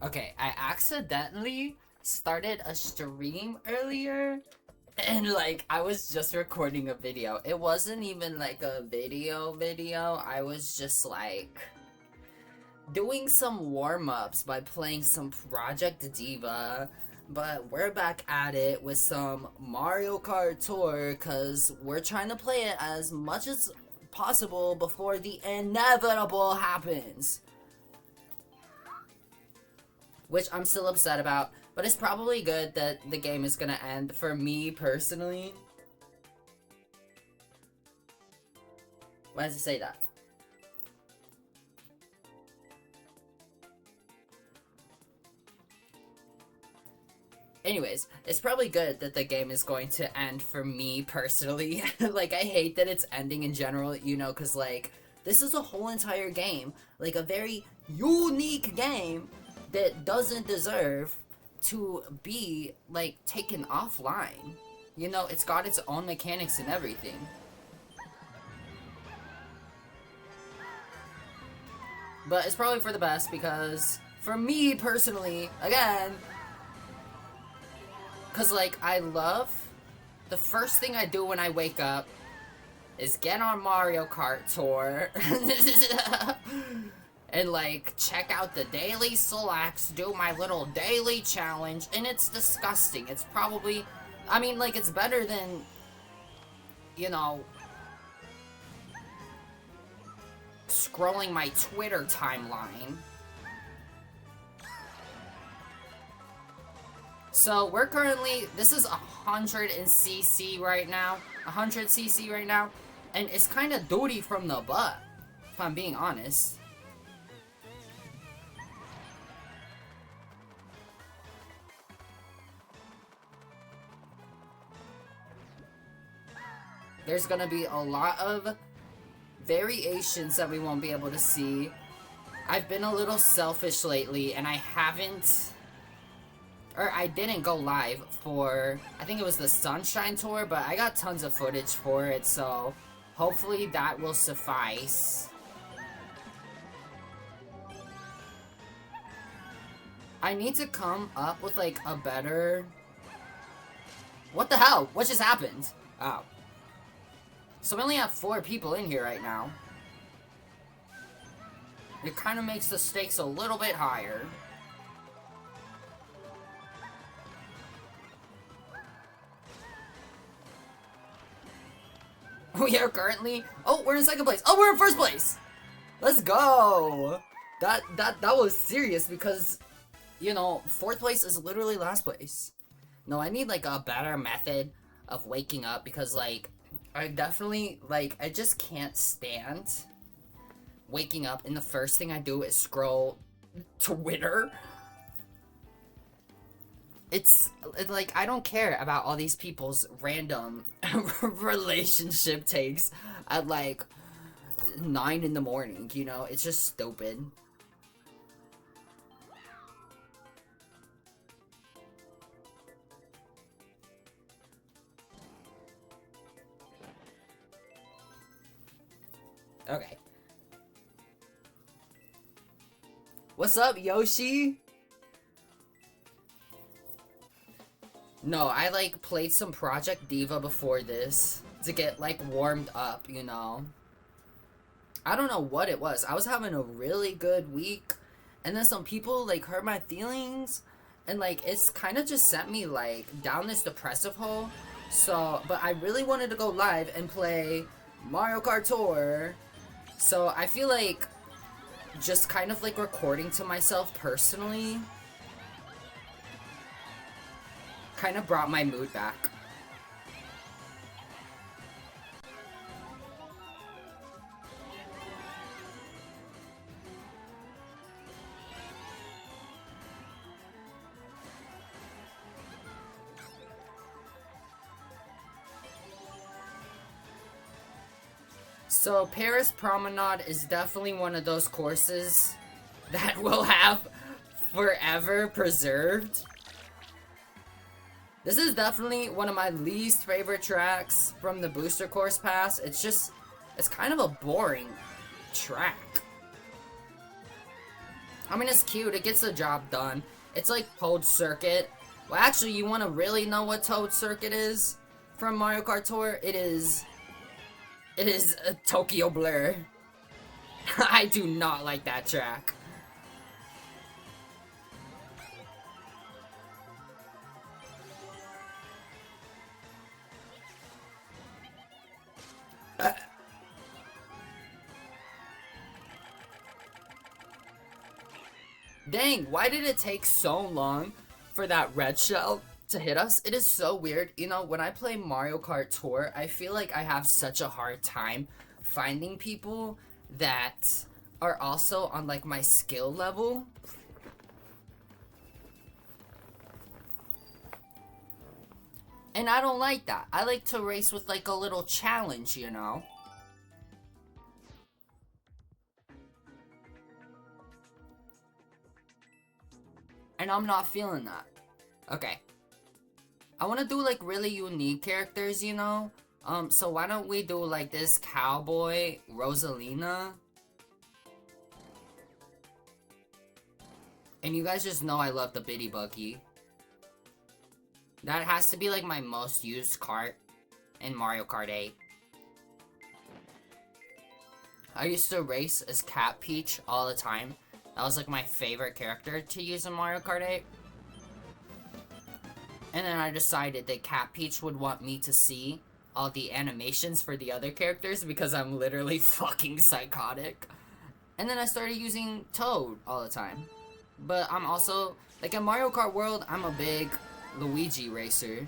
Okay, I accidentally started a stream earlier, and like I was just recording a video. It wasn't even like a video. I was just like doing some warm-ups by playing some Project Diva. But we're back at it with some Mario Kart Tour because we're trying to play it as much as possible before the inevitable happens. Which I'm still upset about, but it's probably good that the game is gonna end for me personally. Why does it say that? Anyways, it's probably good that the game is going to end for me personally. Like, I hate that it's ending in general, you know, because, like, this is a whole entire game. Like, a very unique game that doesn't deserve to be, like, taken offline. You know, it's got its own mechanics and everything. But it's probably for the best because, for me personally, again, because, like, I love... The first thing I do when I wake up is get on Mario Kart Tour. And, like, check out the daily selects, do my little daily challenge, and it's disgusting. It's probably... I mean, like, it's better than... You know... scrolling my Twitter timeline. So, we're currently... This is 100cc right now. 100cc right now. And it's kind of duty from the butt, if I'm being honest. There's gonna be a lot of variations that we won't be able to see. I've been a little selfish lately, and I haven't... Or I didn't go live for... I think it was the Sunshine Tour, but I got tons of footage for it, so... Hopefully that will suffice. I need to come up with, like, a better... What the hell? What just happened? Oh. So we only have 4 people in here right now. It kind of makes the stakes a little bit higher. We are currently... Oh, we're in second place. Oh, we're in first place! Let's go! That was serious because, you know, 4th place is literally last place. No, I need, like, a better method of waking up because, like... I definitely, like, I just can't stand waking up and the first thing I do is scroll Twitter. It's like, I don't care about all these people's random relationship takes at, like, 9 in the morning, you know? It's just stupid. Okay. What's up, Yoshi? No, I, like, played some Project Diva before this to get, like, warmed up, you know? I don't know what it was. I was having a really good week, and then some people, like, hurt my feelings, and, like, it's kind of just sent me, like, down this depressive hole. So, but I really wanted to go live and play Mario Kart Tour. So, I feel like just kind of, like, recording to myself personally kind of brought my mood back. So, Paris Promenade is definitely one of those courses that will have forever preserved. This is definitely one of my least favorite tracks from the Booster Course Pass. It's kind of a boring track. I mean, it's cute. It gets the job done. It's like Toad Circuit. Well, actually, you want to really know what Toad Circuit is from Mario Kart Tour? It is a Tokyo Blur. I do not like that track. Dang, why did it take so long for that red shell to hit us? It is so weird. You know, when I play Mario Kart Tour, I feel like I have such a hard time finding people that are also on like my skill level. And I don't like that. I like to race with like a little challenge, you know? And I'm not feeling that. Okay. I want to do like really unique characters, you know? So why don't we do like this cowboy, Rosalina? And you guys just know I love the Bitty Buggy. That has to be like my most used cart in Mario Kart 8. I used to race as Cat Peach all the time. That was like my favorite character to use in Mario Kart 8. And then I decided that Cat Peach would want me to see all the animations for the other characters because I'm literally fucking psychotic. And then I started using Toad all the time. But I'm also, like in Mario Kart World, I'm a big Luigi racer.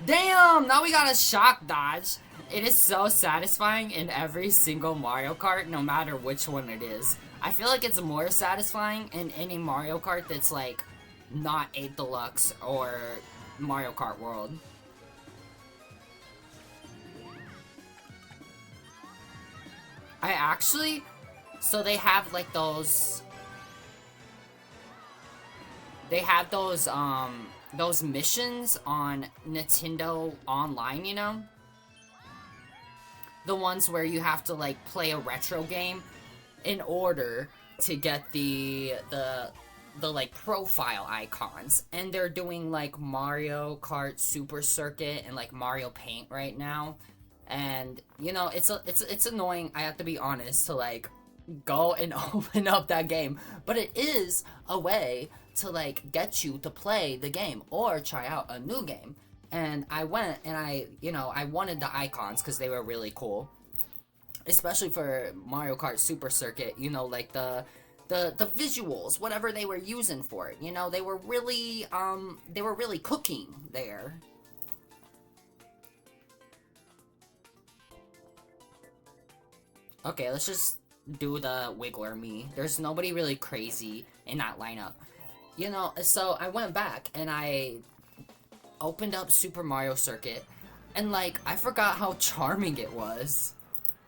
Damn! Now we got a shock dodge. It is so satisfying in every single Mario Kart, no matter which one it is. I feel like it's more satisfying in any Mario Kart that's like not 8 Deluxe or Mario Kart World. I actually, so they have like those missions on Nintendo Online, you know? The ones where you have to like play a retro game in order to get the like profile icons. And they're doing like Mario Kart Super Circuit and like Mario Paint right now. And you know, it's annoying, I have to be honest, to like go and open up that game, but it is a way to like get you to play the game or try out a new game. And I went and I wanted the icons because they were really cool, especially for Mario Kart Super Circuit. You know, like the visuals, whatever they were using for it, you know, they were really cooking there. Okay, let's just do the Wiggler me. There's nobody really crazy in that lineup. You know, so I went back and I opened up Super Mario Circuit, and like, I forgot how charming it was.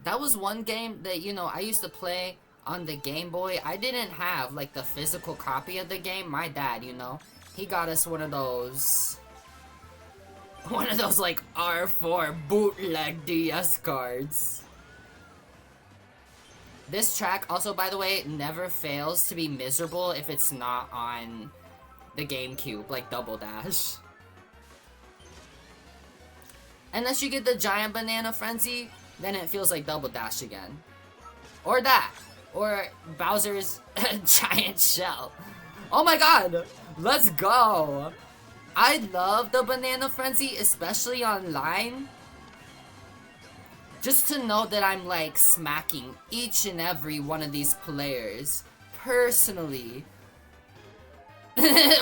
That was one game that, you know, I used to play on the Game Boy. I didn't have like the physical copy of the game. My dad, you know, he got us one of those like R4 bootleg DS cards. This track also, by the way, never fails to be miserable if it's not on the GameCube, like Double Dash. Unless you get the Giant Banana Frenzy, then it feels like Double Dash again. Or that. Or Bowser's giant shell. Oh my god! Let's go! I love the Banana Frenzy, especially online. Just to know that I'm like smacking each and every one of these players personally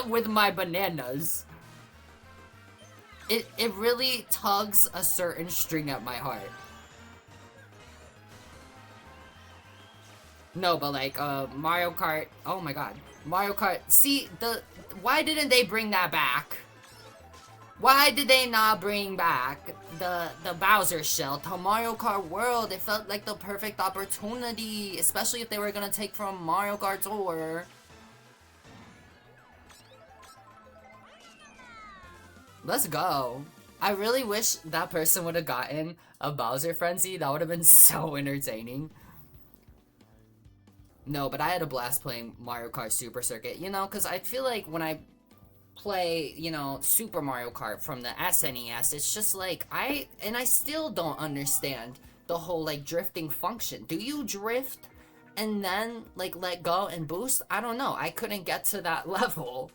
with my bananas. It really tugs a certain string at my heart. No, but like Mario Kart, oh my god. Mario Kart, see, why didn't they bring that back? Why did they not bring back the Bowser shell to Mario Kart World? It felt like the perfect opportunity, especially if they were gonna take from Mario Kart Tour. Let's go. I really wish that person would have gotten a Bowser Frenzy. That would have been so entertaining. No, but I had a blast playing Mario Kart Super Circuit, you know, because I feel like when I play, you know, Super Mario Kart from the SNES, it's just like, I still don't understand the whole, like, drifting function. Do you drift and then, like, let go and boost? I don't know. I couldn't get to that level.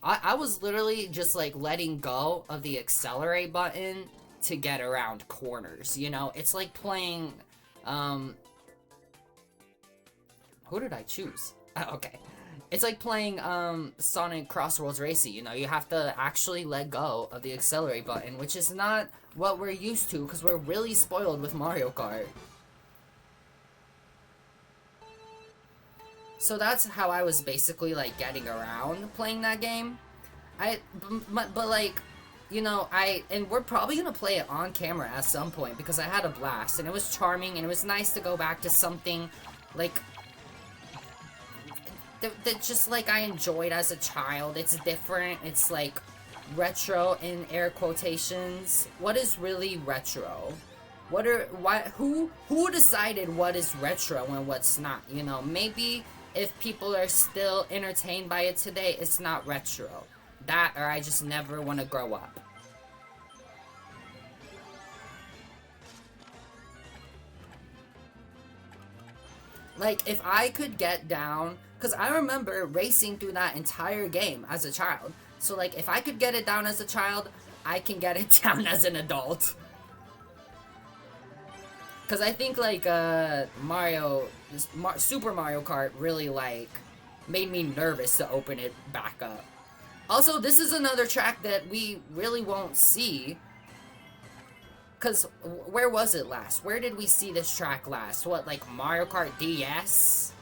I was literally just, like, letting go of the accelerate button to get around corners, you know? It's like playing, who did I choose? Okay. It's like playing, Sonic Crossworlds Racing, you know? You have to actually let go of the accelerate button, which is not what we're used to, because we're really spoiled with Mario Kart. So that's how I was basically, like, getting around playing that game. But like, you know, and we're probably gonna play it on camera at some point, because I had a blast, and it was charming, and it was nice to go back to something, like, that just, like, I enjoyed as a child. It's different, it's, like, retro in air quotations. What is really retro? Who decided what is retro and what's not, you know? Maybe if people are still entertained by it today, it's not retro. That, or I just never want to grow up. Like, if I could get down, because I remember racing through that entire game as a child. So, like, if I could get it down as a child, I can get it down as an adult. Because I think, like, Super Mario Kart really, like, made me nervous to open it back up. Also, this is another track that we really won't see. Because, where was it last? Where did we see this track last? What, like, Mario Kart DS?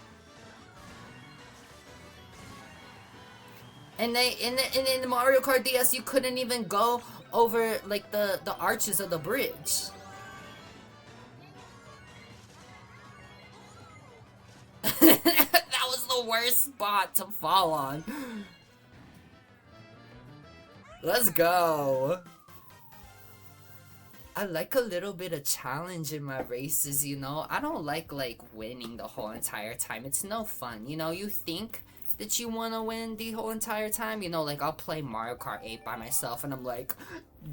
And in the Mario Kart DS, you couldn't even go over, like, the arches of the bridge. That was the worst spot to fall on. Let's go. I like a little bit of challenge in my races, you know? I don't like winning the whole entire time. It's no fun, you know? You think that you want to win the whole entire time, you know? Like, I'll play Mario Kart 8 by myself and I'm like,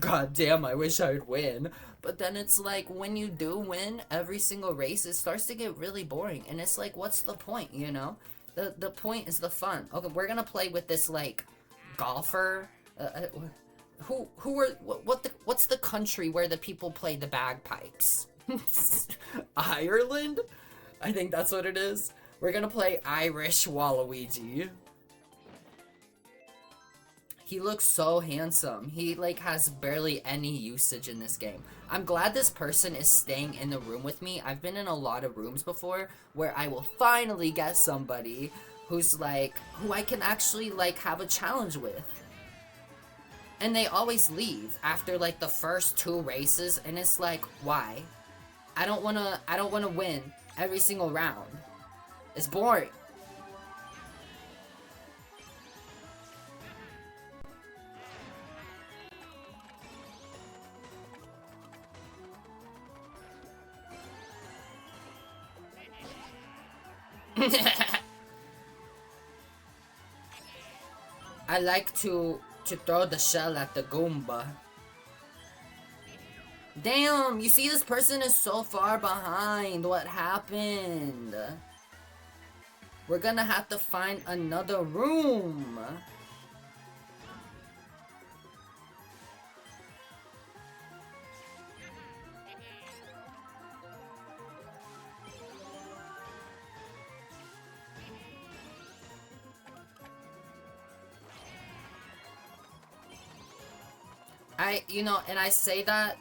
god damn, I wish I'd win. But then it's like, when you do win every single race, it starts to get really boring. And it's like, what's the point, you know? The point is the fun. Okay, we're gonna play with this, like, golfer. What's the country where the people play the bagpipes? Ireland? I think that's what it is. We're gonna play Irish Waluigi. He looks so handsome. He, like, has barely any usage in this game. I'm glad this person is staying in the room with me. I've been in a lot of rooms before where I will finally get somebody who's, like, who I can actually, like, have a challenge with. And they always leave after, like, the first 2 races, and it's like, why? I don't wanna win every single round. It's boring. I like to throw the shell at the Goomba. Damn, you see this person is so far behind. What happened? We're gonna have to find another room. And I say that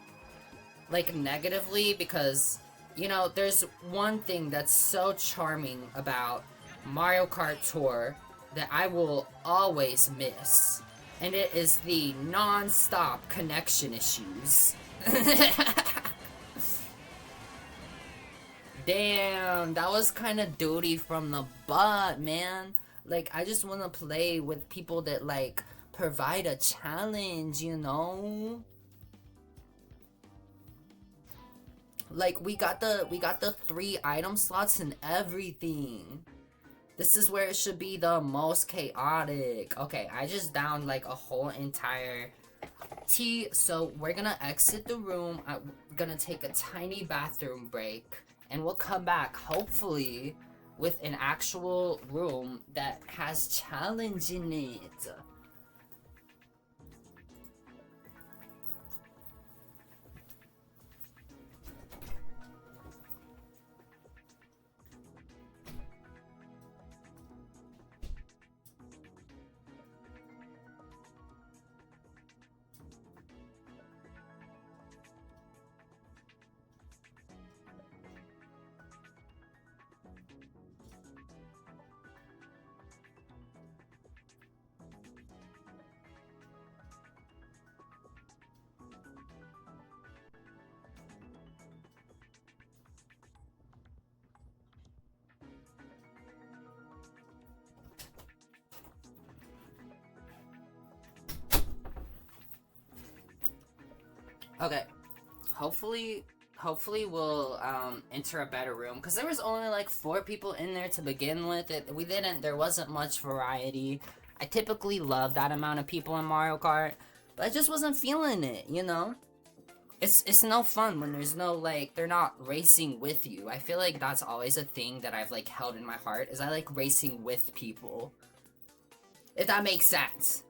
like negatively because, there's one thing that's so charming about Mario Kart Tour that I will always miss, and it is the non-stop connection issues. Damn, that was kind of duty from the butt, man. Like, I just want to play with people that, like, provide a challenge, Like, we got the 3 item slots and everything. This is where it should be the most chaotic. Okay, I just downed, like, a whole entire tea, so we're gonna exit the room. I'm gonna take a tiny bathroom break, and we'll come back, hopefully, with an actual room that has challenge in it. Okay, hopefully we'll enter a better room, because there was only like 4 people in there to begin with. There wasn't much variety. I typically love that amount of people in Mario Kart, but I just wasn't feeling it. It's no fun when there's no, like, they're not racing with you. I feel like that's always a thing that I've, like, held in my heart, is I like racing with people, if that makes sense.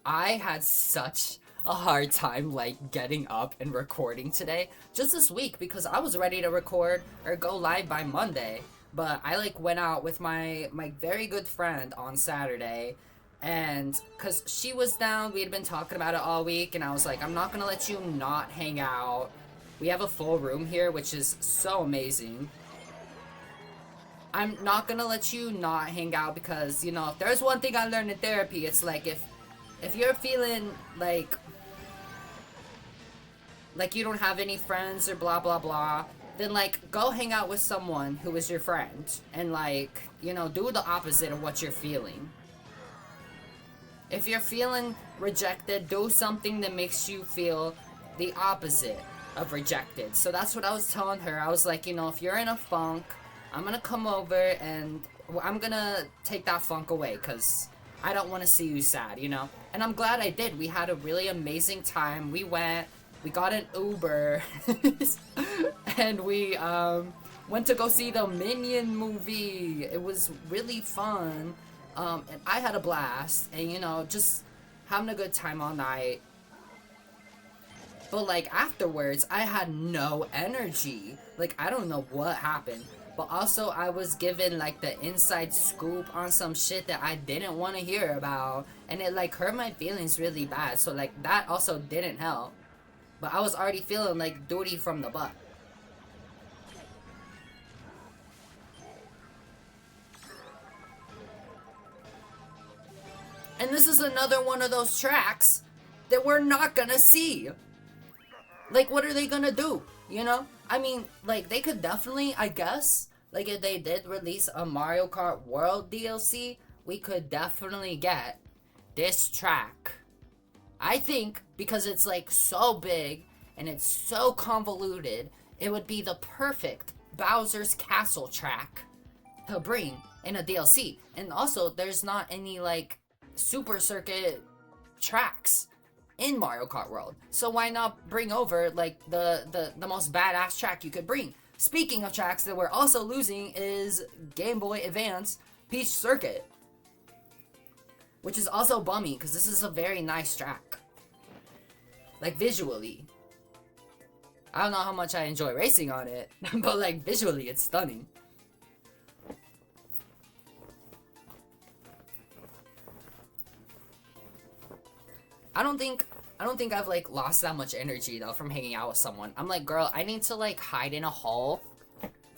I had such a hard time, like, getting up and recording today, just this week, because I was ready to record or go live by Monday, but I, like, went out with my very good friend on Saturday, and because she was down, we had been talking about it all week, and I was like, I'm not gonna let you not hang out. We have a full room here, which is so amazing. I'm not gonna let you not hang out, because, if there's one thing I learned in therapy, it's like, if you're feeling like you don't have any friends or blah blah blah, then, like, go hang out with someone who is your friend, and, like, do the opposite of what you're feeling. If you're feeling rejected, do something that makes you feel the opposite of rejected. So that's what I was telling her. I was like, if you're in a funk, I'm gonna come over and I'm gonna take that funk away, because I don't want to see you sad. And I'm glad I did. We had a really amazing time. We got an Uber, and we went to go see the Minion movie. It was really fun, and I had a blast, and just having a good time all night. But, like, afterwards, I had no energy. Like, I don't know what happened. But also, I was given, like, the inside scoop on some shit that I didn't want to hear about. And it, like, hurt my feelings really bad. So, like, that also didn't help. But I was already feeling, like, duty from the butt. And this is another one of those tracks that we're not gonna see. Like, what are they gonna do? I mean, like, they could definitely, I guess, like, if they did release a Mario Kart World DLC, we could definitely get this track. I think, because it's, like, so big and it's so convoluted, it would be the perfect Bowser's Castle track to bring in a DLC. And also, there's not any, like, Super Circuit tracks in Mario Kart World. So why not bring over like the most badass track you could bring? Speaking of tracks that we're also losing is Game Boy Advance Peach Circuit, which is also bummy because this is a very nice track. Like visually. I don't know how much I enjoy racing on it, but like visually it's stunning. I don't think I've like lost that much energy though from hanging out with someone. I'm like, girl, I need to like hide in a hole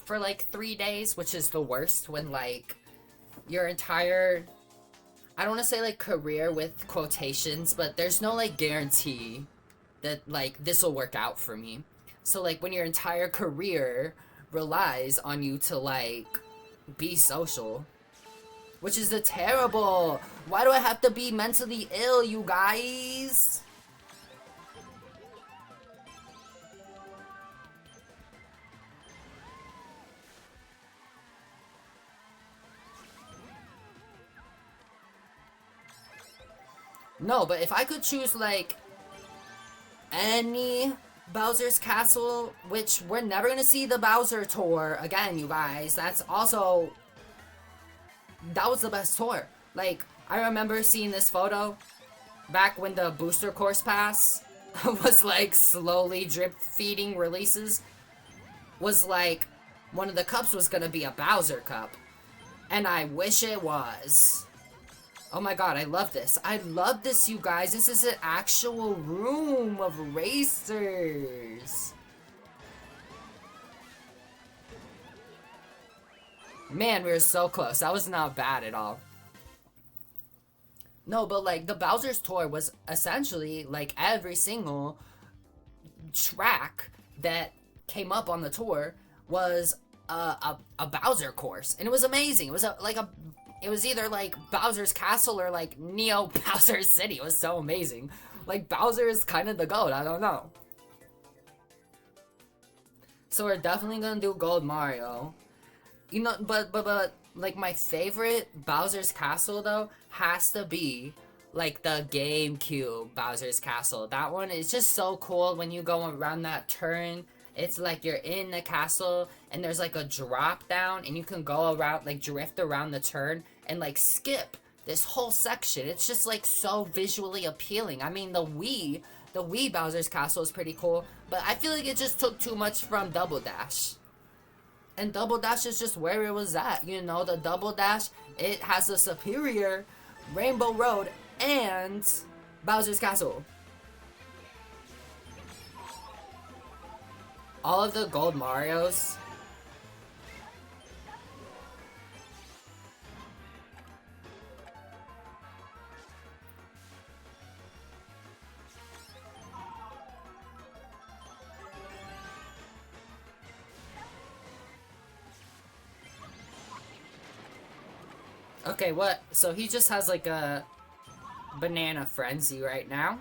for like 3 days, which is the worst when like your entire, I don't want to say like career with quotations, but there's no like guarantee that like this will work out for me. So like when your entire career relies on you to like be social, which is terrible. Why do I have to be mentally ill, you guys? No, but if I could choose like any Bowser's Castle, which we're never gonna see the Bowser tour again, you guys. That was the best tour. Like, I remember seeing this photo back when the booster course pass was like slowly drip feeding releases. Was like one of the cups was gonna be a Bowser cup. And I wish it was. Oh my god, I love this. I love this, you guys. This is an actual room of racers. Man, we were so close. That was not bad at all. No, but like the Bowser's tour was essentially like every single track that came up on the tour was a Bowser course, and it was amazing. It was it was either like Bowser's Castle or like Neo Bowser's City. It was so amazing. Like Bowser is kind of the GOAT. I don't know. So we're definitely gonna do Gold Mario. You know, but like my favorite Bowser's Castle though has to be like the GameCube Bowser's Castle. That one is just so cool when you go around that turn. It's like you're in the castle and there's like a drop down and you can go around, like drift around the turn and like skip this whole section. It's just like so visually appealing. I mean, the Wii Bowser's Castle is pretty cool, but I feel like it just took too much from Double Dash. And Double Dash is just where it was at, you know. The Double Dash, it has a superior Rainbow Road and Bowser's Castle. All of the gold Marios. Okay, what? So he just has like a banana frenzy right now.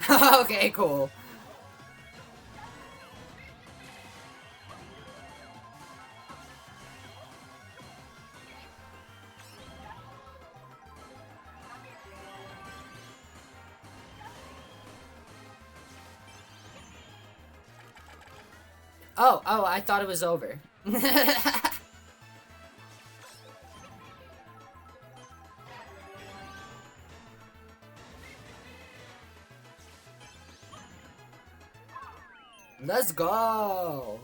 Okay, cool. Oh, I thought it was over. Let's go.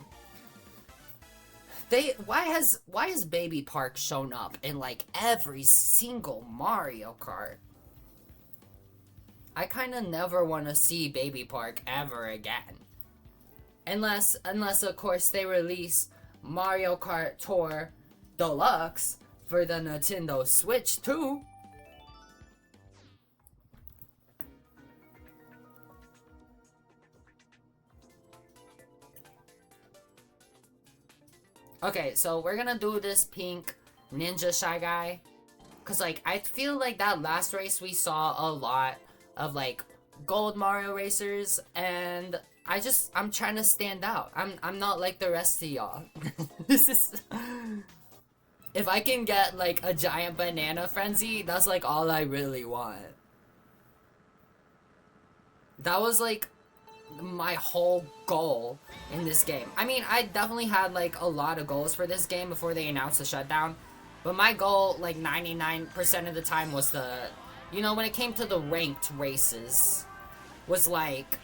Why has Baby Park shown up in like every single Mario Kart? I kind of never want to see Baby Park ever again. Unless of course they release Mario Kart Tour Deluxe for the Nintendo Switch too. Okay, so we're gonna do this pink Ninja Shy Guy. Cause like, I feel like that last race we saw a lot of like gold Mario racers, and I'm trying to stand out. I'm not like the rest of y'all. This is If I can get, like, a giant banana frenzy, that's, like, all I really want. That was, like, my whole goal in this game. I mean, I definitely had, like, a lot of goals for this game before they announced the shutdown. But my goal, like, 99% of the time was the... You know, when it came to the ranked races, was, like,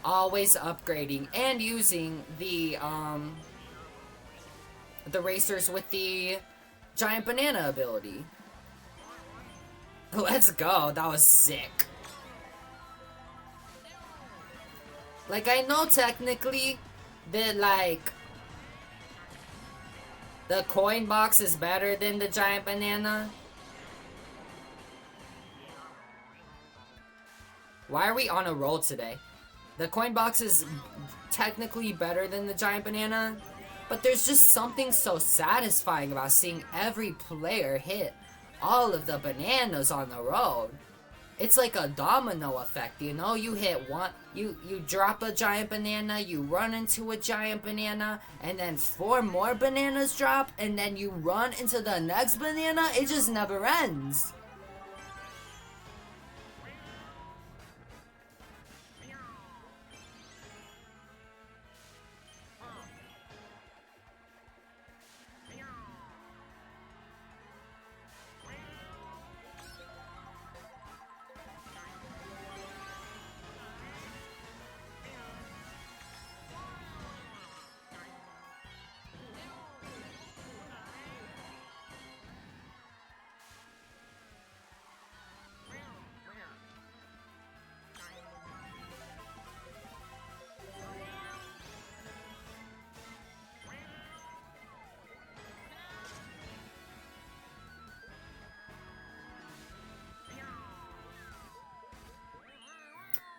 always upgrading and using the racers with the giant banana ability. Let's go. That was sick. Like, I know technically that, like, the coin box is better than the giant banana. Why are we on a roll today? The coin box is technically better than the giant banana, but there's just something so satisfying about seeing every player hit all of the bananas on the road. It's like a domino effect, you know? You hit one, you drop a giant banana, you run into a giant banana, and then 4 more bananas drop, and then you run into the next banana. It just never ends.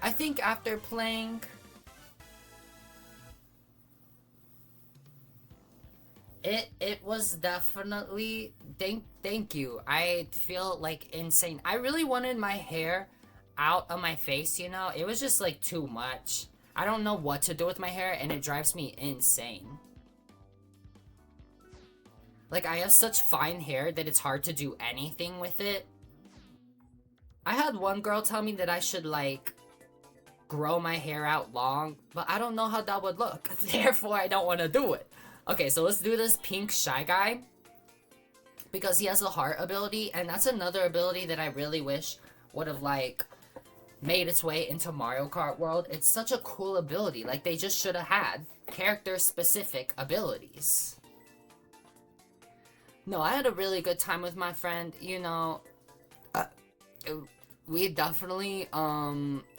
I think after playing it was definitely thank you. I feel like insane. I really wanted my hair out of my face, you know? It was just like too much. I don't know what to do with my hair and it drives me insane. Like, I have such fine hair that it's hard to do anything with it. I had one girl tell me that I should, like, grow my hair out long, but I don't know how that would look. Therefore, I don't want to do it. Okay, so let's do this pink Shy Guy, because he has the heart ability, and that's another ability that I really wish would have, like, made its way into Mario Kart World. It's such a cool ability. Like, they just should have had character-specific abilities. No, I had a really good time with my friend, you know. We definitely,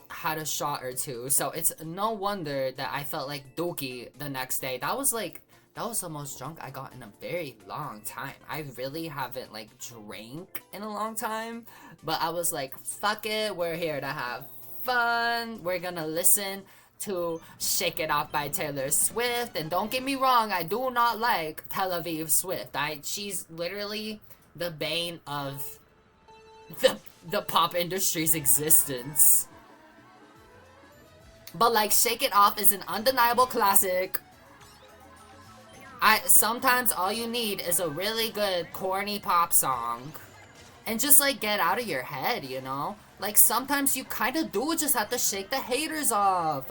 had a shot or two, so it's no wonder that I felt like dookie the next day. That was the most drunk I got in a very long time. I really haven't, like, drank in a long time, but I was like, fuck it, we're here to have fun. We're gonna listen to Shake It Off by Taylor Swift, and don't get me wrong, I do not like Tel Aviv Swift. She's literally the bane of the pop industry's existence. But, like, Shake It Off is an undeniable classic. Sometimes all you need is a really good corny pop song. And just, like, get out of your head, you know? Like, sometimes you kind of do just have to shake the haters off.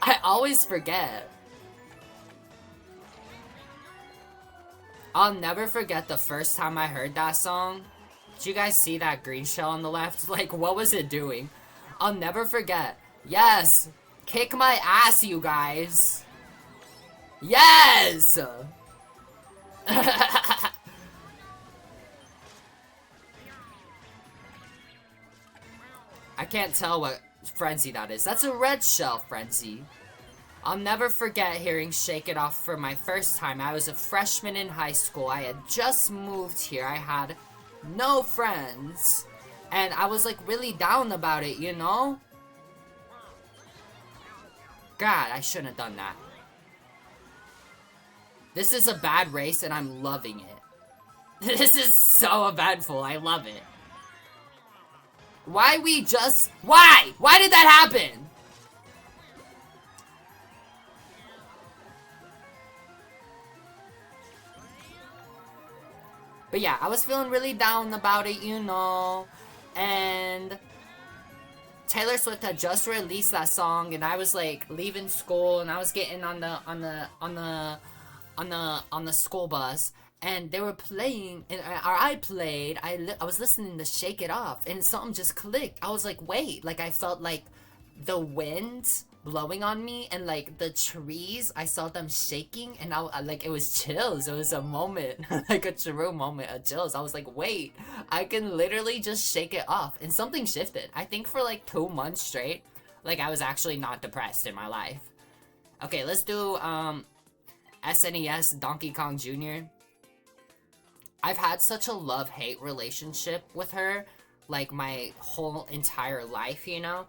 I always forget. I'll never forget the first time I heard that song. Did you guys see that green shell on the left? Like, what was it doing? I'll never forget. Yes! Kick my ass, you guys! Yes! I can't tell what frenzy that is. That's a red shell frenzy. I'll never forget hearing Shake It Off for my first time. I was a freshman in high school. I had just moved here. I had no friends. And I was, like, really down about it, you know? God, I shouldn't have done that. This is a bad race, and I'm loving it. This is so eventful. I love it. Why we just... Why? Why did that happen? But yeah, I was feeling really down about it, you know. And Taylor Swift had just released that song, and I was like leaving school, and I was getting on the school bus, and they were playing, and I played. I was listening to Shake It Off, and something just clicked. I was like, wait, like I felt like the wind blowing on me, and like the trees, I saw them shaking, and like it was chills. It was a moment, like a true moment of chills. I was like, wait, I can literally just shake it off, and something shifted. I think for like 2 months straight, like I was actually not depressed in my life. Okay, let's do SNES Donkey Kong Jr. I've had such a love-hate relationship with her, like my whole entire life, you know?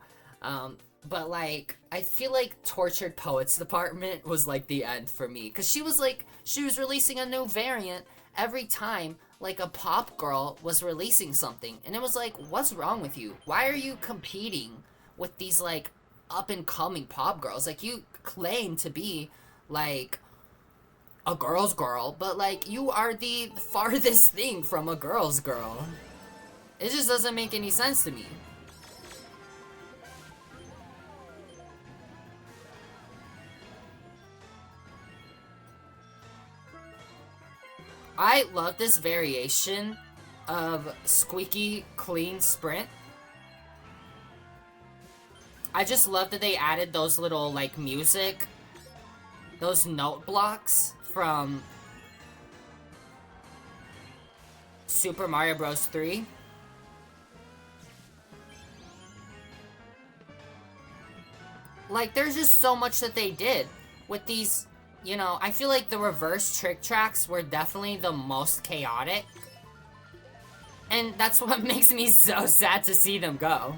But like, I feel like Tortured Poets Department was like the end for me. Cause she was releasing a new variant every time, like a pop girl was releasing something. And it was like, what's wrong with you? Why are you competing with these like up-and-coming pop girls? Like, you claim to be like a girl's girl, but like you are the farthest thing from a girl's girl. It just doesn't make any sense to me. I love this variation of Squeaky Clean Sprint. I just love that they added those little like music, those note blocks from Super Mario Bros. 3. Like, there's just so much that they did with these, you know, I feel like the reverse trick tracks were definitely the most chaotic. And that's what makes me so sad to see them go.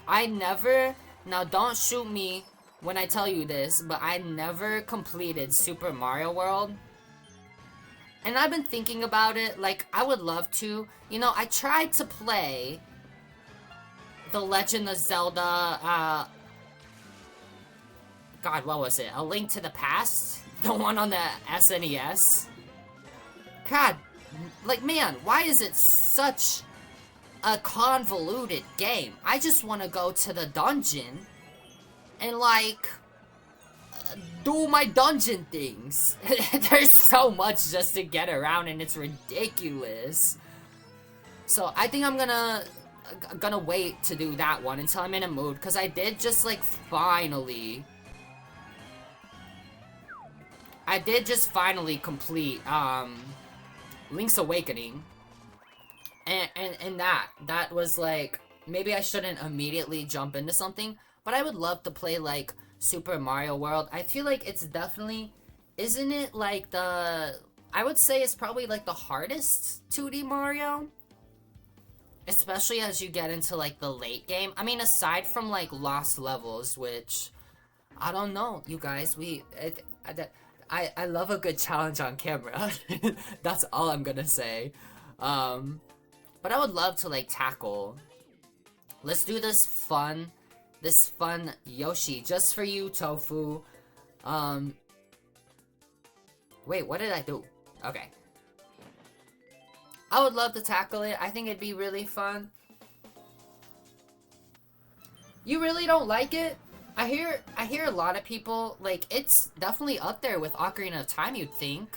I never, now don't shoot me when I tell you this, but I never completed Super Mario World. And I've been thinking about it, like, I would love to. You know, I tried to play The Legend of Zelda, God, what was it? A Link to the Past? The one on the SNES? God, like, man, why is it such a convoluted game? I just want to go to the dungeon and, like, do my dungeon things. There's so much just to get around, and it's ridiculous. So I think I'm gonna wait to do that one until I'm in a mood, because I did just like finally complete Link's Awakening, and that was like, maybe I shouldn't immediately jump into something, but I would love to play like Super Mario World. I feel like it's definitely, isn't it like I would say it's probably like the hardest 2D Mario, especially as you get into like the late game. I mean, aside from like Lost Levels, which I don't know, you guys, I love a good challenge on camera. That's all I'm gonna say. But I would love to like tackle, let's do this fun Yoshi just for you, Tofu. Wait, what did I do? Okay. I would love to tackle it. I think it'd be really fun. You really don't like it? I hear a lot of people, like, it's definitely up there with Ocarina of Time, you'd think.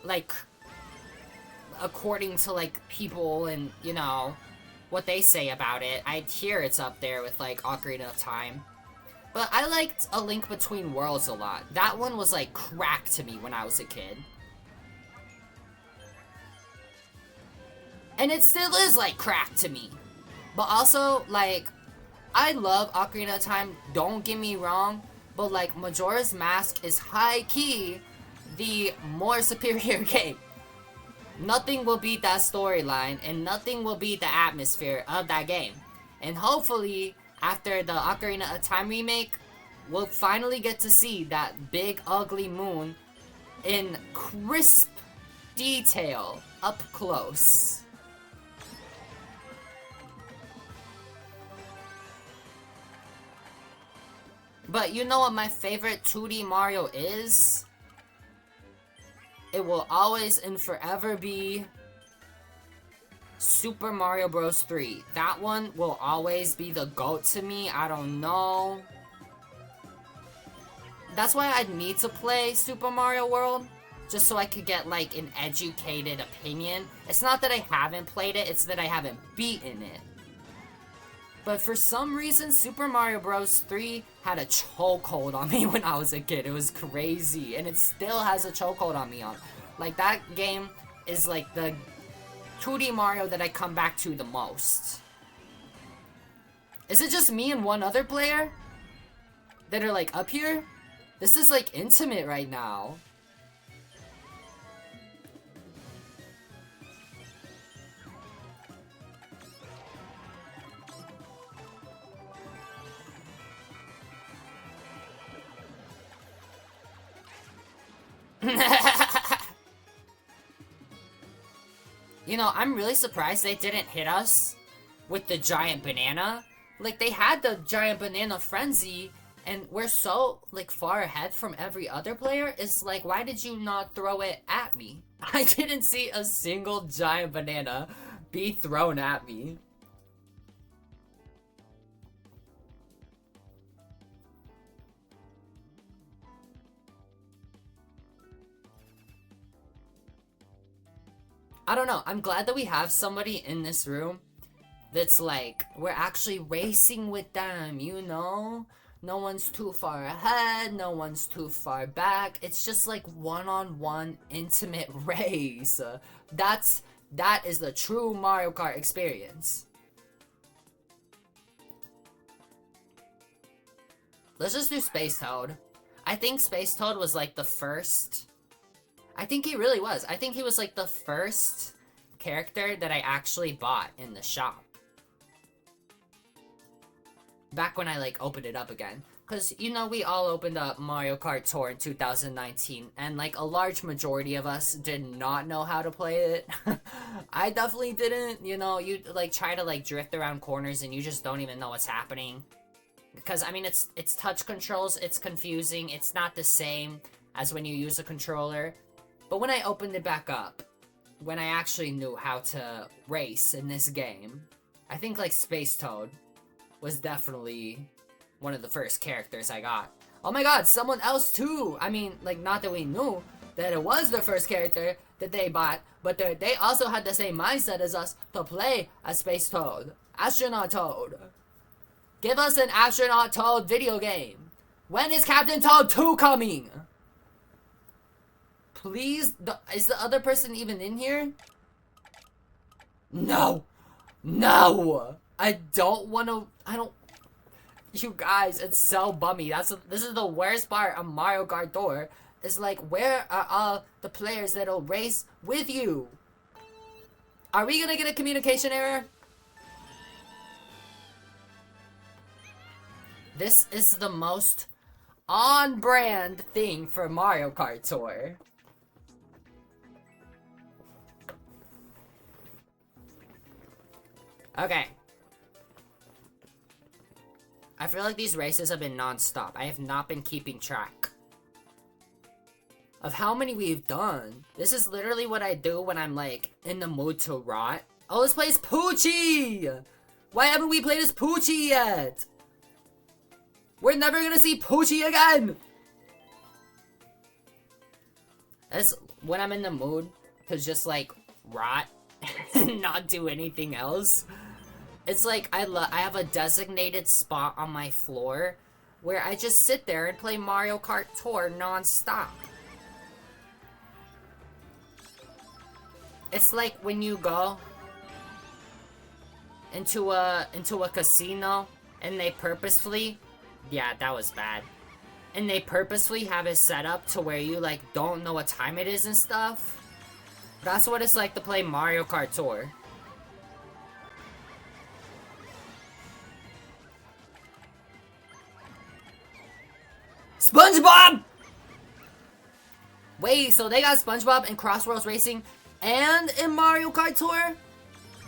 Like, according to, like, people and, you know, what they say about it, I hear it's up there with, like, Ocarina of Time. But I liked A Link Between Worlds a lot. That one was, like, crack to me when I was a kid. And it still is, like, crack to me. But also, like, I love Ocarina of Time, don't get me wrong, but, like, Majora's Mask is high-key the more superior game. Nothing will beat that storyline, and nothing will beat the atmosphere of that game. And hopefully, after the Ocarina of Time remake, we'll finally get to see that big ugly moon in crisp detail up close. But you know what my favorite 2D Mario is? It will always and forever be Super Mario Bros. 3. That one will always be the GOAT to me. I don't know. That's why I need to play Super Mario World. Just so I could get, like, an educated opinion. It's not that I haven't played it, it's that I haven't beaten it. But for some reason, Super Mario Bros. 3 had a chokehold on me when I was a kid. It was crazy. And it still has a chokehold on me. Like, that game is, like, the 2D Mario that I come back to the most. Is it just me and one other player that are, like, up here? This is, like, intimate right now. You know, I'm really surprised they didn't hit us with the giant banana. Like, they had the giant banana frenzy, and we're so, like, far ahead from every other player. It's like, why did you not throw it at me? I didn't see a single giant banana be thrown at me. I don't know. I'm glad that we have somebody in this room that's like, we're actually racing with them, you know? No one's too far ahead, no one's too far back. It's just like one-on-one intimate race. That is the true Mario Kart experience. Let's just do Space Toad. I think Space Toad was like the first. I think he really was. I think he was like the first character that I actually bought in the shop. Back when I like opened it up again. Because, you know, we all opened up Mario Kart Tour in 2019. And like a large majority of us did not know how to play it. I definitely didn't. You know, you like try to like drift around corners and you just don't even know what's happening. Because, I mean, it's touch controls. It's confusing. It's not the same as when you use a controller. But when I opened it back up, when I actually knew how to race in this game, I think like Space Toad was definitely one of the first characters I got. Oh my god, someone else too! I mean, like, not that we knew that it was the first character that they bought, but they also had the same mindset as us to play as Space Toad. Astronaut Toad. Give us an Astronaut Toad video game. When is Captain Toad 2 coming? Please? Is the other person even in here? No! No! I don't want to... You guys, it's so bummy. This is the worst part of Mario Kart Tour. It's like, where are all the players that'll race with you? Are we gonna get a communication error? This is the most on-brand thing for Mario Kart Tour. Okay. I feel like these races have been non-stop. I have not been keeping track of how many we've done. This is literally what I do when I'm like in the mood to rot. Oh, let's play as Poochie! Why haven't we played as Poochie yet? We're never gonna see Poochie again! That's when I'm in the mood to just like rot and not do anything else. It's like I have a designated spot on my floor where I just sit there and play Mario Kart Tour non-stop. It's like when you go into a casino and they purposefully, yeah, that was bad. And they purposefully have it set up to where you like don't know what time it is and stuff. That's what it's like to play Mario Kart Tour. SpongeBob! Wait, so they got SpongeBob in Crossworlds Racing and in Mario Kart Tour?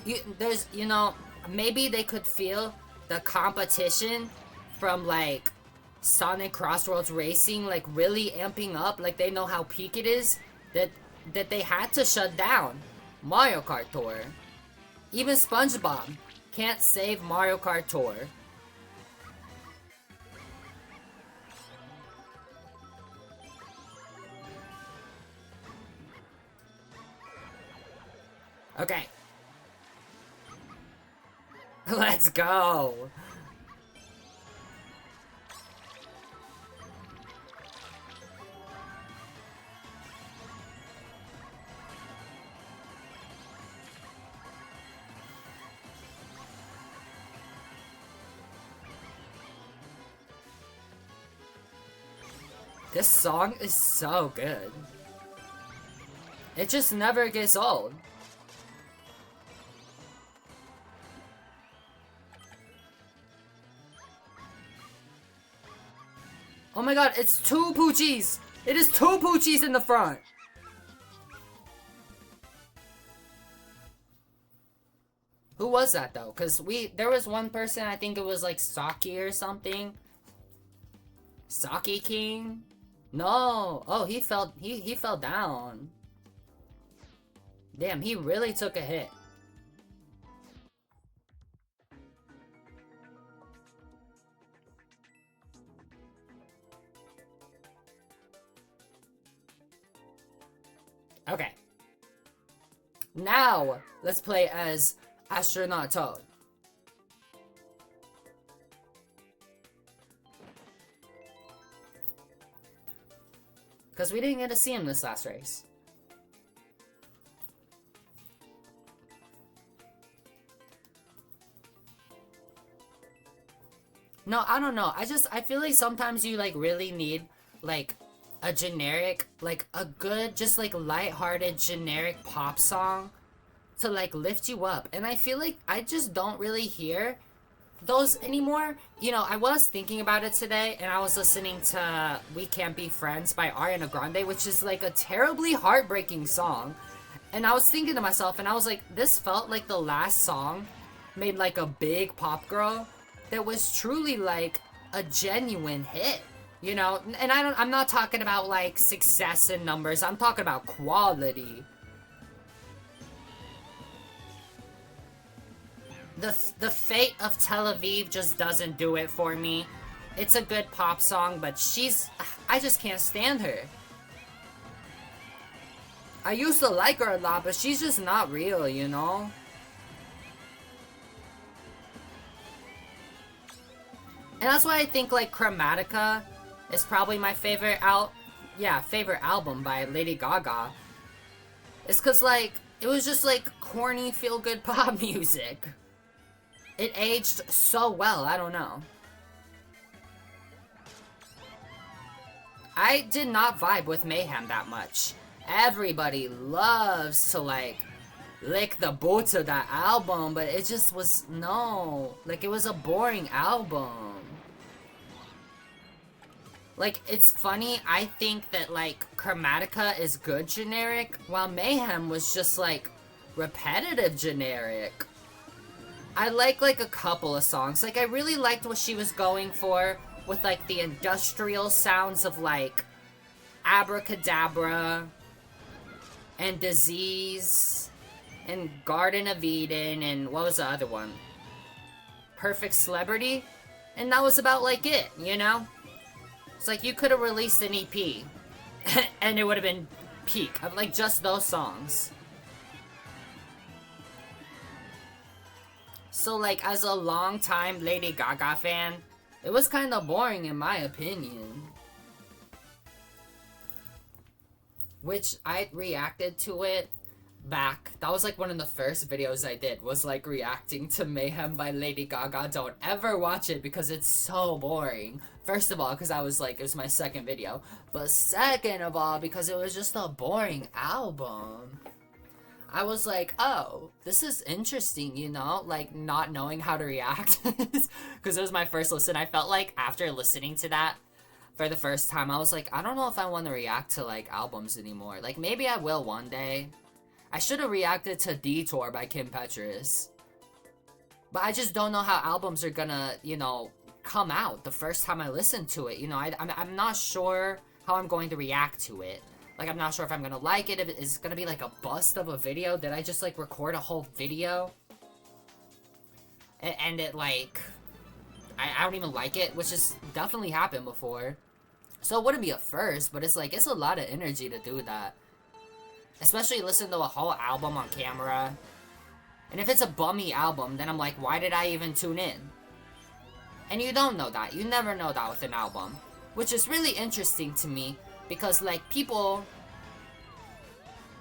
You know, maybe they could feel the competition from, like, Sonic Crossroads Racing like really amping up, like they know how peak it is, that they had to shut down Mario Kart Tour. Even SpongeBob can't save Mario Kart Tour. Okay. Let's go. This song is so good. It just never gets old. Oh my god, it's two Poochies! It is two Poochies in the front! Who was that though? Cause there was one person, I think it was like Saki or something. Saki King? No. Oh, he fell down. Damn, he really took a hit. Okay. Now, let's play as Astronaut Toad. Because we didn't get to see him this last race. No, I don't know. I feel like sometimes you like really need like a generic, like a good, just like lighthearted generic pop song to like lift you up. And I feel like I just don't really hear those anymore. You know, I was thinking about it today and I was listening to We Can't Be Friends by Ariana Grande, which is like a terribly heartbreaking song. And I was thinking to myself and I was like, this felt like the last song made like a big pop girl that was truly like a genuine hit, you know? And I'm not talking about like success in numbers, I'm talking about quality. The Fate of Tel Aviv just doesn't do it for me. It's a good pop song, but I just can't stand her. I used to like her a lot, but she's just not real, you know? And that's why I think like Chromatica is probably my favorite favorite album by Lady Gaga. It's cause like it was just like corny feel-good pop music. It aged so well, I don't know. I did not vibe with Mayhem that much. Everybody loves to like lick the boots of that album, but it just was, no. Like it was a boring album. Like, it's funny, I think that, like, Chromatica is good generic, while Mayhem was just, like, repetitive generic. I like a couple of songs. Like, I really liked what she was going for with, like, the industrial sounds of, like, Abracadabra and Disease and Garden of Eden and what was the other one? Perfect Celebrity? And that was about, like, it, you know? It's like you could have released an EP and it would have been peak of like just those songs. So like as a long-time Lady Gaga fan, it was kind of boring in my opinion. Which I reacted to it back. That was like one of the first videos I did, was like reacting to Mayhem by Lady Gaga. Don't ever watch it because it's so boring. First of all, because I was like, it was my second video. But second of all, because it was just a boring album. I was like, oh, this is interesting, you know? Like, not knowing how to react. Because it was my first listen. I felt like after listening to that for the first time, I was like, I don't know if I want to react to, like, albums anymore. Like, maybe I will one day. I should have reacted to Detour by Kim Petras. But I just don't know how albums are gonna, you know, come out the first time I listen to it. You know, I'm not sure how I'm going to react to it. Like, I'm not sure if I'm gonna like it, if it's gonna be like a bust of a video. Did I just like record a whole video? And it like, I don't even like it, which has definitely happened before. So it wouldn't be a first, but it's like, it's a lot of energy to do that. Especially listen to a whole album on camera. And if it's a bummy album, then I'm like, why did I even tune in? And you don't know that. You never know that with an album. Which is really interesting to me, because like, people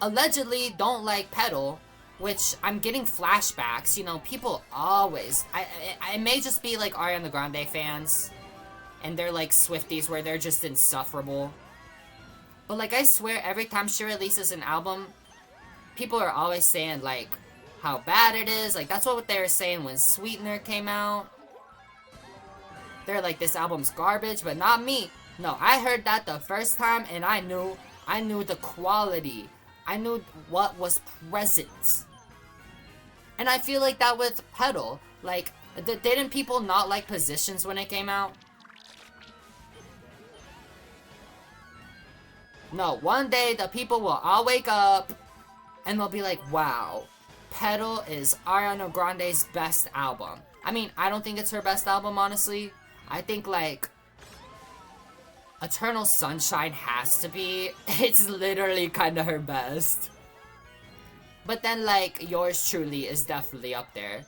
allegedly don't like Pedal, which I'm getting flashbacks. You know, people always, I may just be like Ariana Grande fans, and they're like Swifties where they're just insufferable. But like, I swear every time she releases an album, people are always saying like how bad it is. Like, that's what they were saying when Sweetener came out. They're like, this album's garbage, but not me. No, I heard that the first time, and I knew the quality. I knew what was present. And I feel like that with Pedal. Like, didn't people not like Positions when it came out? No, one day the people will all wake up and they'll be like, wow, Pedal is Ariana Grande's best album. I mean, I don't think it's her best album, honestly. I think, like, Eternal Sunshine has to be. It's literally kind of her best. But then, like, Yours Truly is definitely up there.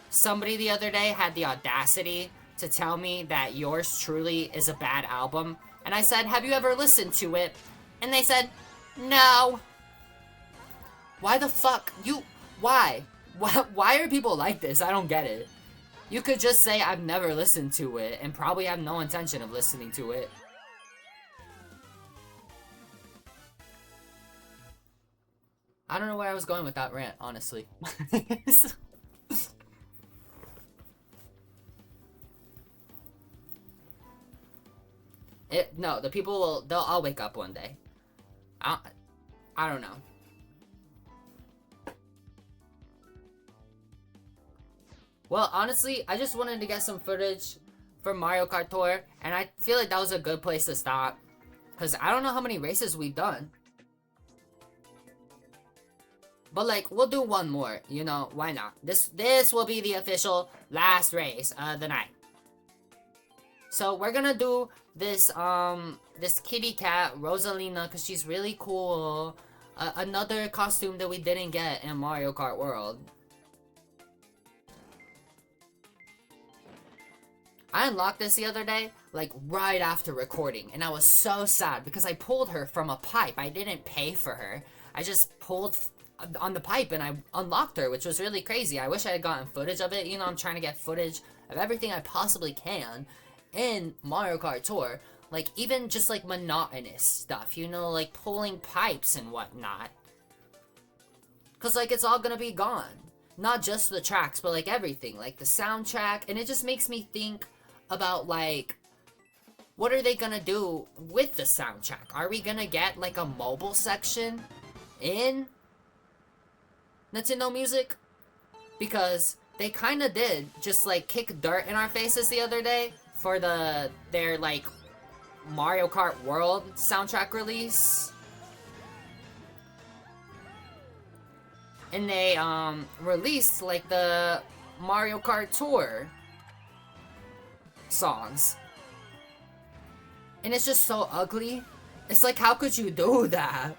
Somebody the other day had the audacity to tell me that Yours Truly is a bad album. And I said, have you ever listened to it? And they said, no. Why the fuck? Why? Why are people like this? I don't get it. You could just say, I've never listened to it, and probably have no intention of listening to it. I don't know where I was going with that rant, honestly. No, the people will, they'll all wake up one day. I don't know. Well, honestly, I just wanted to get some footage for Mario Kart Tour, and I feel like that was a good place to stop, because I don't know how many races we've done. But, like, we'll do one more, you know, why not? This will be the official last race of the night. So, we're gonna do this, this kitty cat, Rosalina, because she's really cool. Another costume that we didn't get in Mario Kart World. I unlocked this the other day, like, right after recording, and I was so sad, because I pulled her from a pipe. I didn't pay for her. I just pulled on the pipe, and I unlocked her, which was really crazy. I wish I had gotten footage of it. You know, I'm trying to get footage of everything I possibly can in Mario Kart Tour. Like, even just, like, monotonous stuff, you know, like, pulling pipes and whatnot. Because, like, it's all gonna be gone. Not just the tracks, but, like, everything. Like, the soundtrack, and it just makes me think about, like, what are they gonna do with the soundtrack? Are we gonna get, like, a mobile section in Nintendo Music? Because they kinda did just, like, kick dirt in our faces the other day for their, like, Mario Kart World soundtrack release. And they, released, like, the Mario Kart Tour songs. And it's just so ugly. It's like, how could you do that?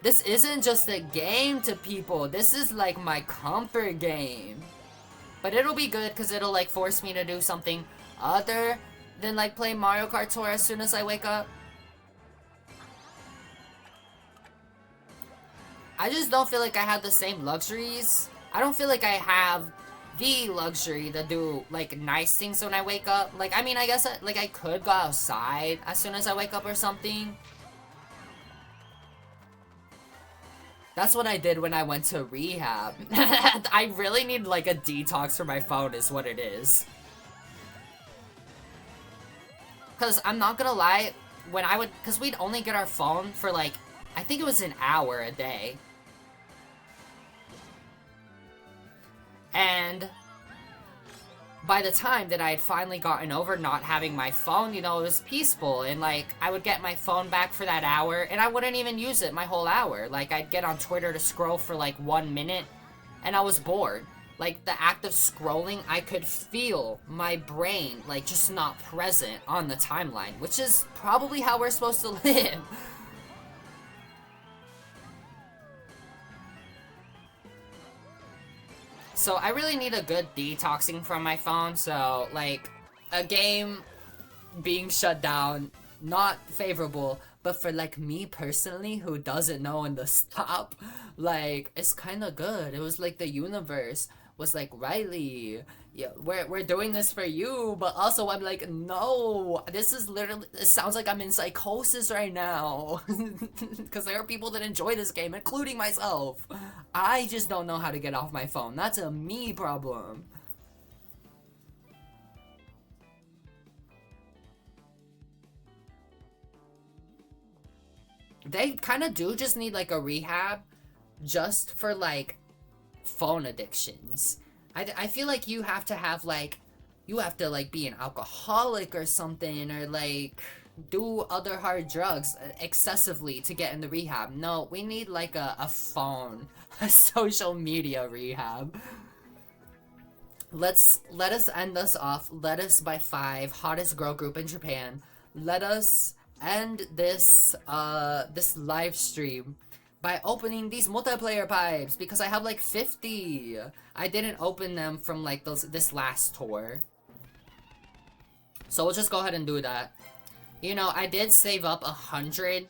This isn't just a game to people. This is like my comfort game. But it'll be good because it'll like force me to do something other than like play Mario Kart Tour as soon as I wake up. I just don't feel like I have the same luxuries. I don't feel like I have the luxury to do like nice things when I wake up. Like, I mean, I guess I could go outside as soon as I wake up or something. That's what I did when I went to rehab. I really need like a detox for my phone is what it is. Cause I'm not gonna lie, when I would, cause we'd only get our phone for like, I think it was an hour a day. And by the time that I had finally gotten over not having my phone, you know, it was peaceful. And, like, I would get my phone back for that hour, and I wouldn't even use it my whole hour. Like, I'd get on Twitter to scroll for, like, 1 minute, and I was bored. Like, the act of scrolling, I could feel my brain, like, just not present on the timeline, which is probably how we're supposed to live. So I really need a good detoxing from my phone, so, like, a game being shut down, not favorable, but for, like, me personally, who doesn't know when to stop, like, it's kind of good. It was like the universe was like, Riley, yeah, we're doing this for you, but also I'm like, no, this is literally, it sounds like I'm in psychosis right now, because there are people that enjoy this game, including myself. I just don't know how to get off my phone. That's a me problem. They kind of do just need, like, a rehab just for, like, phone addictions. I feel like you have to have, like, you have to, like, be an alcoholic or something, or, like, do other hard drugs excessively to get in the rehab. No, we need, like, a phone, a social media rehab. Let us end this off. Let us by 5, hottest girl group in Japan. Let us end this this live stream by opening these multiplayer pipes, because I have like 50. I didn't open them from like this last tour. So we'll just go ahead and do that. You know, I did save up 100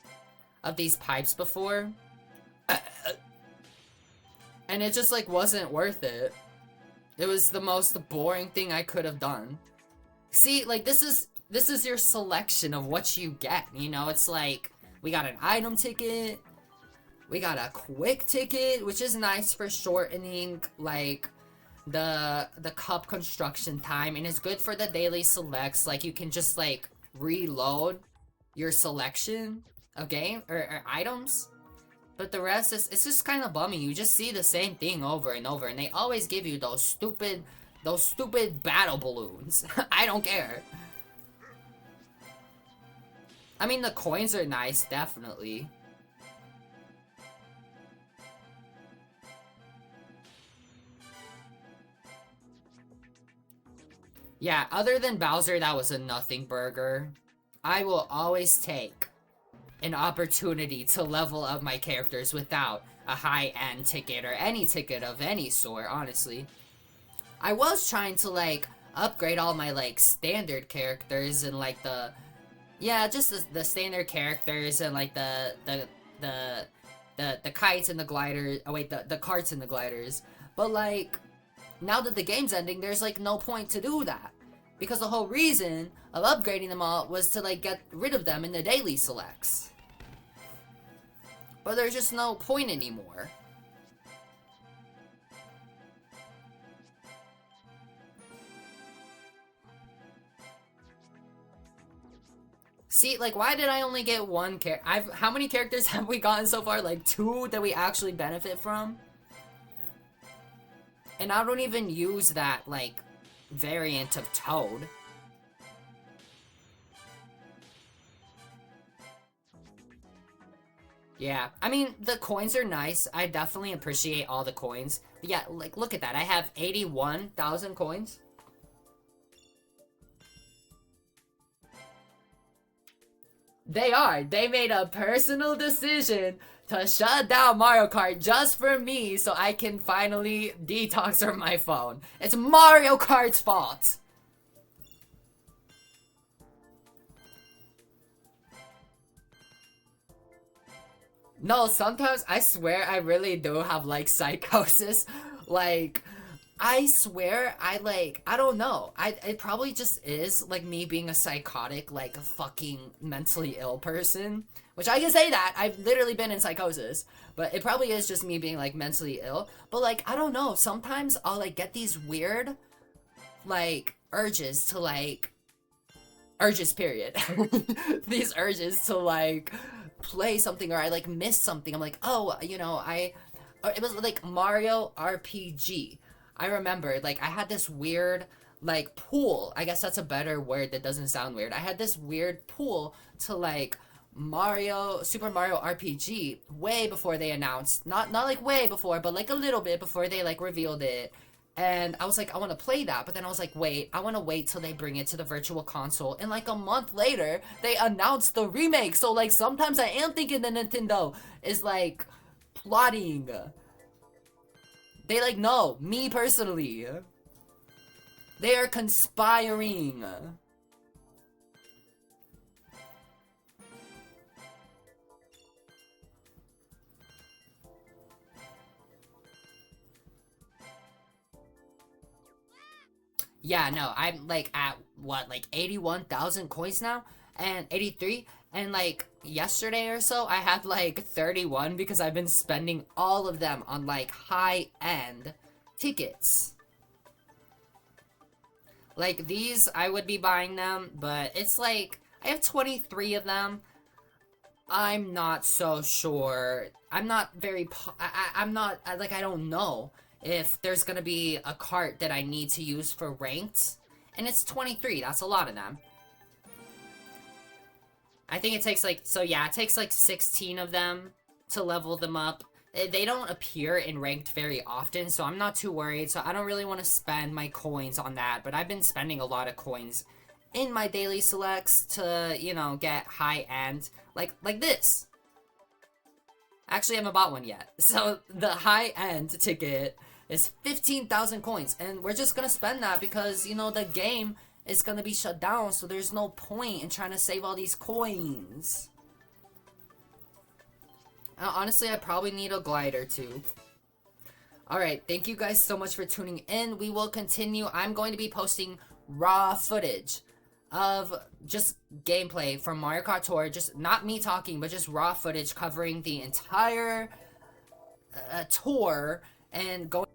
of these pipes before. And it just like wasn't worth it. It was the most boring thing I could have done. See, like this is your selection of what you get, you know? It's like, we got an item ticket, we got a quick ticket, which is nice for shortening, like, the cup construction time, and it's good for the daily selects. Like, you can just, like, reload your selection of game, or items. But the rest is, it's just kind of bummy. You just see the same thing over and over, and they always give you those stupid battle balloons. I don't care. I mean, the coins are nice, definitely. Yeah, other than Bowser, that was a nothing burger. I will always take an opportunity to level up my characters without a high-end ticket or any ticket of any sort, honestly. I was trying to, like, upgrade all my, like, standard characters and, like, yeah, just the standard characters and, like, the kites and the gliders. Oh, wait, the carts and the gliders. But, like, now that the game's ending, there's, like, no point to do that. Because the whole reason of upgrading them all was to, like, get rid of them in the daily selects. But there's just no point anymore. See, like, why did I only get one character? How many characters have we gotten so far? Like, 2 that we actually benefit from? And I don't even use that, like, variant of Toad. Yeah, I mean, the coins are nice. I definitely appreciate all the coins. But yeah, like, look at that. I have 81,000 coins. They are. They made a personal decision to shut down Mario Kart just for me so I can finally detox from my phone. It's Mario Kart's fault. No, sometimes I swear I really do have, like, psychosis. Like, I swear I don't know. It probably just is, like, me being a psychotic, like, a fucking mentally ill person. Which I can say that. I've literally been in psychosis. But it probably is just me being, like, mentally ill. But, like, I don't know. Sometimes I'll, like, get these weird, like, urges to, like... Urges, period. These urges to, like... play something, or I like miss something. I'm like, oh, you know, it was like Mario RPG. I remember, like, I had this weird, like pool. I guess that's a better word that doesn't sound weird. I had this weird pool to like Super Mario RPG way before they announced. Not like way before, but like a little bit before they like revealed it. And I was like, I want to play that, but then I was like, wait, I want to wait till they bring it to the virtual console. And like a month later, they announced the remake. So like sometimes I am thinking that Nintendo is like plotting. They like, no, me personally. They are conspiring. Yeah, no, I'm like at what, like 81,000 coins now? And 83? And like yesterday or so, I had like 31 because I've been spending all of them on like high end tickets. Like these, I would be buying them, but it's like I have 23 of them. I'm not so sure. I'm not very. I'm not like I don't know if there's gonna be a cart that I need to use for ranked, and it's 23. That's a lot of them. I think it takes like yeah, it takes like 16 of them to level them up. They don't appear in ranked very often, so I'm not too worried. So I don't really want to spend my coins on that, but I've been spending a lot of coins in my daily selects to, you know, get high end like this. Actually, I haven't bought one yet. So the high end ticket is 15,000 coins, and we're just gonna spend that because, you know, the game is gonna be shut down, so there's no point in trying to save all these coins. Honestly, I probably need a glider too. Alright, thank you guys so much for tuning in. We will continue. I'm going to be posting raw footage of just gameplay from Mario Kart Tour. Just not me talking, but just raw footage covering the entire tour and going